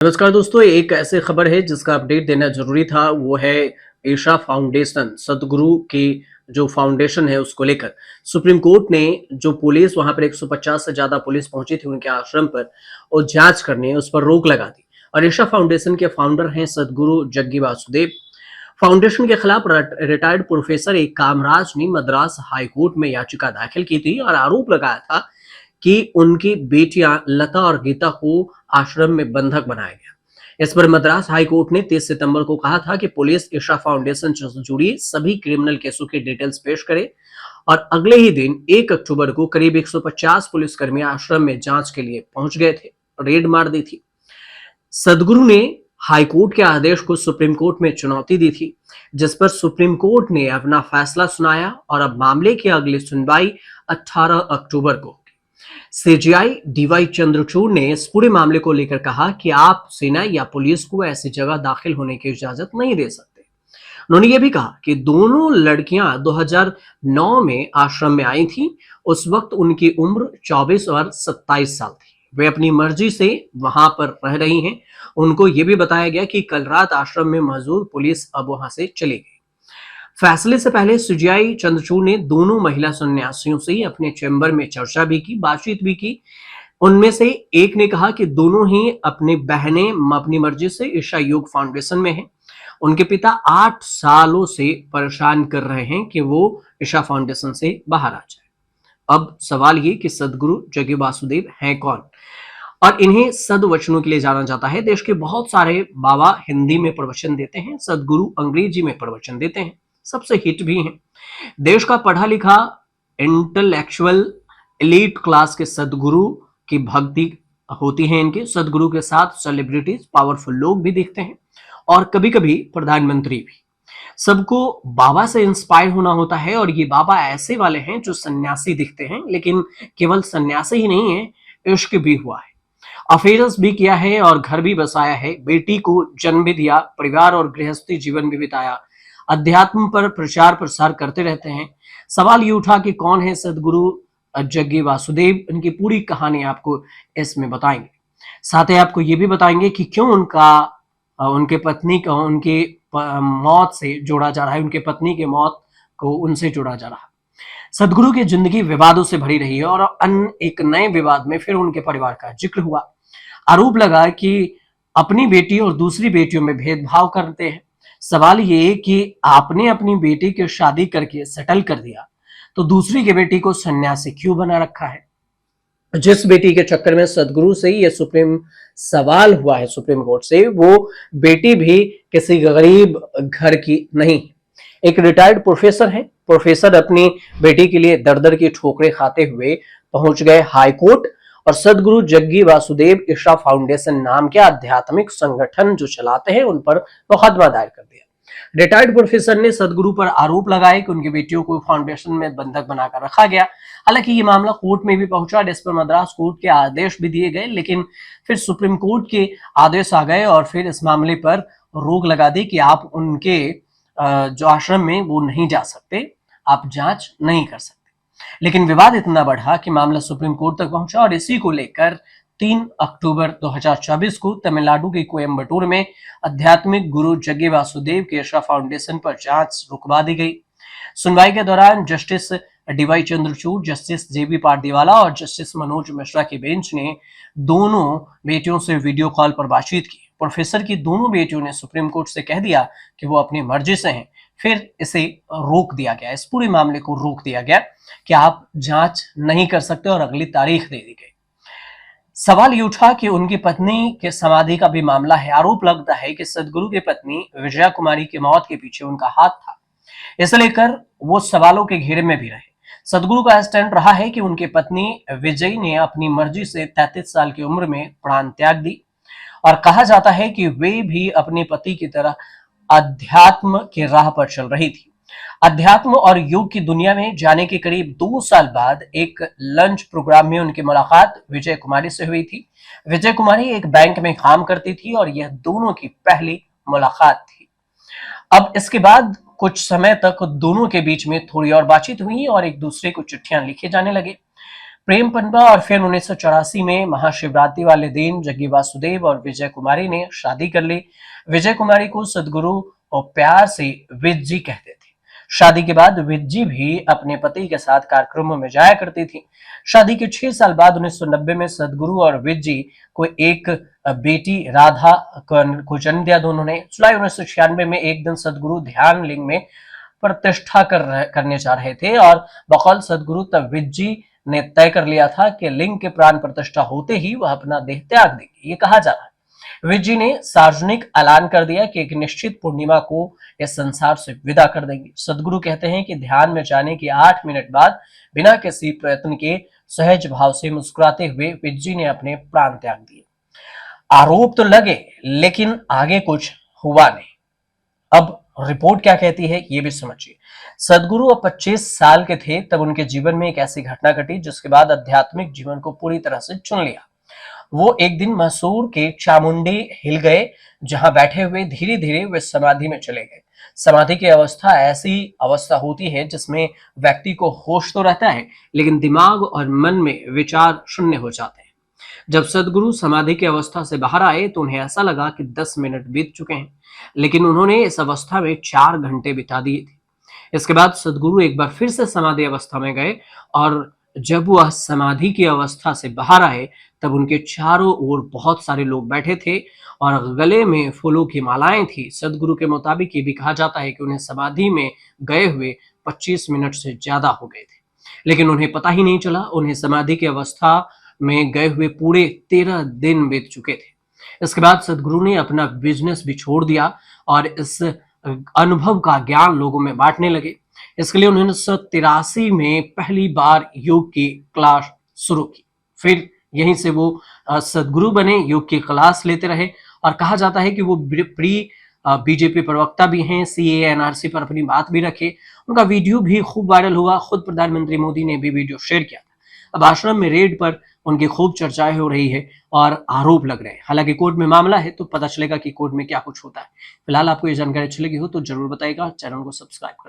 नमस्कार दोस्तों, एक ऐसी खबर है जिसका अपडेट देना ज़रूरी था, वो है ईशा फाउंडेशन, सद्गुरु की जो फाउंडेशन है उसको लेकर। सुप्रीम कोर्ट ने जो पुलिस वहाँ पर 150 से ज़्यादा पुलिस पहुंची थी उनके आश्रम पर और जांच करने उस पर रोक लगा दी। और ईशा फाउंडेशन के फाउंडर हैं सद्गुरु जग्गी वासुदेव। फाउंडेशन के खिलाफ रिटायर्ड प्रोफेसर एक कामराज ने मद्रास हाईकोर्ट में याचिका दाखिल की थी और आरोप लगाया था कि उनकी बेटियां लता और गीता को आश्रम में बंधक बनाया गया। इस पर मद्रास हाईकोर्ट ने 30 सितंबर को कहा था कि पुलिस ईशा फाउंडेशन से जुड़ी सभी क्रिमिनल केसों की डिटेल्स पेश करे और अगले ही दिन 1 अक्टूबर को करीब 150 पुलिसकर्मी आश्रम में जांच के लिए पहुंच गए थे, रेड मार दी थी। सदगुरु ने हाईकोर्ट के आदेश को सुप्रीम कोर्ट में चुनौती दी थी, जिस पर सुप्रीम कोर्ट ने अपना फैसला सुनाया और अब मामले की अगली सुनवाई 18 अक्टूबर को। सीजीआई डीवाई चंद्रचूड़ ने इस पूरे मामले को लेकर कहा कि आप सेना या पुलिस को ऐसी जगह दाखिल होने की इजाजत नहीं दे सकते। उन्होंने ये भी कहा कि दोनों लड़कियां 2009 में आश्रम में आई थीं। उस वक्त उनकी उम्र 24 और 27 साल थी। वे अपनी मर्जी से वहां पर रह रही हैं। उनको ये भी बताया गया कि कल रात आश्रम में मौजूद पुलिस अब वहां से चली गई। फैसले से पहले सीजीआई चंद्रचूड़ ने दोनों महिला सन्यासियों से अपने चैम्बर में चर्चा भी की, बातचीत भी की। उनमें से एक ने कहा कि दोनों ही अपनी बहनें अपनी मर्जी से ईशा योग फाउंडेशन में हैं। उनके पिता 8 सालों से परेशान कर रहे हैं कि वो ईशा फाउंडेशन से बाहर आ जाए। अब सवाल ये कि सदगुरु जग्गी वासुदेव हैं कौन और इन्हें सदवचनों के लिए जाना जाता है। देश के बहुत सारे बाबा हिंदी में प्रवचन देते हैं, सदगुरु अंग्रेजी में प्रवचन देते हैं, सबसे हिट भी हैं। देश का पढ़ा लिखा इंटेलेक्चुअल एलीट क्लास के सदगुरु की भक्ति होती है इनके। सदगुरु के साथ सेलिब्रिटीज, पावरफुल लोग भी दिखते हैं और कभी कभी प्रधानमंत्री भी। सबको बाबा से इंस्पायर होना होता है और ये बाबा ऐसे वाले हैं जो सन्यासी दिखते हैं, लेकिन केवल सन्यासी ही नहीं है, इश्क भी हुआ है, अफेयर्स भी किया है और घर भी बसाया है, बेटी को जन्म भी दिया, परिवार और गृहस्थी जीवन भी बिताया, अध्यात्म पर प्रचार प्रसार करते रहते हैं। सवाल ये उठा कि कौन है सदगुरु जग्गी वासुदेव। इनकी पूरी कहानी आपको इसमें बताएंगे। साथ ही आपको ये भी बताएंगे कि क्यों उनके पत्नी का उनके मौत से जोड़ा जा रहा है, उनके पत्नी के मौत को उनसे जोड़ा जा रहा है। सदगुरु की जिंदगी विवादों से भरी रही है और एक नए विवाद में फिर उनके परिवार का जिक्र हुआ। आरोप लगा कि अपनी बेटी और दूसरी बेटियों में भेदभाव करते हैं। सवाल ये कि आपने अपनी बेटी की शादी करके सेटल कर दिया तो दूसरी की बेटी को सन्यासी क्यों बना रखा है। जिस बेटी के चक्कर में सदगुरु से ये सुप्रीम सवाल हुआ है सुप्रीम कोर्ट से, वो बेटी भी किसी गरीब घर की नहीं। एक रिटायर्ड प्रोफेसर है। प्रोफेसर अपनी बेटी के लिए दर दर की ठोकरें खाते हुए पहुंच गए हाई कोर्ट और सदगुरु जग्गी वासुदेव ईशा फाउंडेशन नाम के आध्यात्मिक संगठन जो चलाते हैं उन पर मुकदमा दायर कर दिया। रिटायर्ड प्रोफेसर ने सदगुरु पर आरोप लगाए कि उनकी बेटियों को फाउंडेशन में बंधक बनाकर रखा गया। हालांकि ये मामला कोर्ट में भी पहुंचा, जिस पर मद्रास कोर्ट के आदेश भी दिए गए, लेकिन फिर सुप्रीम कोर्ट के आदेश आ गए और फिर इस मामले पर रोक लगा दी कि आप उनके जो आश्रम में वो नहीं जा सकते, आप जांच नहीं कर सकते। लेकिन विवाद इतना बढ़ा कि मामला सुप्रीम कोर्ट तक पहुंचा और इसी को लेकर 3 अक्टूबर 2024 को तमिलनाडु के कोयम्बटूर में आध्यात्मिक गुरु जग्गी वासुदेव के ईशा फाउंडेशन पर जांच रुकवा दी गई। सुनवाई के दौरान जस्टिस डीवाई चंद्रचूड़, जस्टिस जेबी पारदीवाला और जस्टिस मनोज मिश्रा की बेंच ने दोनों बेटियों से वीडियो कॉल पर बातचीत की। प्रोफेसर की दोनों बेटियों ने सुप्रीम कोर्ट से कह दिया कि वो अपनी मर्जी से हैं। फिर इसे रोक दिया गया, इस पूरे मामले को रोक दिया गया कि आप जांच नहीं कर सकते और अगली तारीख दे दी गई। सवाल ये उठा कि उनकी पत्नी के समाधि का भी मामला है। आरोप लगता है कि सदगुरु की पत्नी विजया कुमारी की मौत के पीछे उनका हाथ था। इसे लेकर वो सवालों के घेरे में भी रहे। सदगुरु का स्टैंड रहा है कि उनकी पत्नी विजय ने अपनी मर्जी से 33 साल की उम्र में प्राण त्याग दी और कहा जाता है कि वे भी अपने पति की तरह अध्यात्म की राह पर चल रही थी। अध्यात्म और योग की दुनिया में जाने के करीब 2 साल बाद एक लंच प्रोग्राम में उनकी मुलाकात विजय कुमारी से हुई थी। विजय कुमारी एक बैंक में काम करती थी और यह दोनों की पहली मुलाकात थी। अब इसके बाद कुछ समय तक दोनों के बीच में थोड़ी और बातचीत हुई और एक दूसरे को चिट्ठियां लिखे जाने लगे। प्रेम पनवा और फिर 1984 में महाशिवरात्रि वाले दिन जग्गी वासुदेव और विजय कुमारी ने शादी कर ली। विजय कुमारी को सदगुरु और प्यार से विज जी कहते थे। शादी के बाद विज जी भी अपने पति के साथ कार्यक्रमों में जाया करती थी। शादी के 6 साल बाद 1990 में सदगुरु और विज जी को एक बेटी राधा को जन्म दिया। दोनों ने जुलाई 1996 में एक दिन सदगुरु ध्यान लिंग में प्रतिष्ठा करने जा रहे थे और बकौल सदगुरु तब विज जी ने तय कर लिया था कि लिंग के प्राण प्रतिष्ठा होते ही वह अपना देह त्याग देंगे। ये कहा जा रहा है विज जी ने सार्वजनिक ऐलान कर दिया कि एक निश्चित पूर्णिमा को इस संसार से विदा कर देंगे। सदगुरु कहते हैं कि ध्यान में जाने के 8 मिनट बाद बिना किसी प्रयत्न के सहज भाव से मुस्कुराते हुए विज जी ने अपने प्राण त्याग दिए। आरोप तो लगे लेकिन आगे कुछ हुआ नहीं। अब रिपोर्ट क्या कहती है ये भी समझिए। सदगुरु अब 25 साल के थे तब उनके जीवन में एक ऐसी घटना घटी जिसके बाद आध्यात्मिक जीवन को पूरी तरह से चुन लिया। वो एक दिन मैसूर के चामुंडी हिल गए, जहां बैठे हुए धीरे धीरे वे समाधि में चले गए। समाधि की अवस्था ऐसी अवस्था होती है जिसमें व्यक्ति को होश तो रहता है लेकिन दिमाग और मन में विचार शून्य हो जाते हैं। जब सदगुरु समाधि की अवस्था से बाहर आए तो उन्हें ऐसा लगा कि 10 मिनट बीत चुके हैं, लेकिन उन्होंने इस अवस्था में 4 घंटे बिता दिए थे। इसके बाद सदगुरु एक बार फिर से समाधि अवस्था में गए और जब वह समाधि की अवस्था से बाहर आए तब उनके चारों ओर बहुत सारे लोग बैठे थे और गले में फूलों की मालाएं थी। सदगुरु के मुताबिक ये भी कहा जाता है कि उन्हें समाधि में गए हुए 25 मिनट से ज्यादा हो गए थे, लेकिन उन्हें पता ही नहीं चला। उन्हें समाधि की अवस्था में गए हुए पूरे 13 दिन बीत चुके थे। इसके बाद सदगुरु ने अपना बिजनेस भी छोड़ दिया और इस अनुभव का ज्ञान लोगों में बांटने लगे। इसके लिए उन्होंने 1983 में पहली बार योग की क्लास शुरू की। फिर यहीं से वो सदगुरु बने, योग की क्लास लेते रहे और कहा जाता है कि वो प्री बीजेपी प्रवक्ता भी हैं, सीए एनआरसी पर अपनी बात भी रखे। उनका वीडियो भी खूब वायरल हुआ, खुद प्रधानमंत्री मोदी ने भी वीडियो शेयर किया। अब आश्रम में रेड पर उनकी खूब चर्चाएं हो रही है और आरोप लग रहे हैं। हालांकि कोर्ट में मामला है तो पता चलेगा कि कोर्ट में क्या कुछ होता है। फिलहाल आपको ये जानकारी अच्छी लगी हो तो जरूर बताइएगा, चैनल को सब्सक्राइब करें।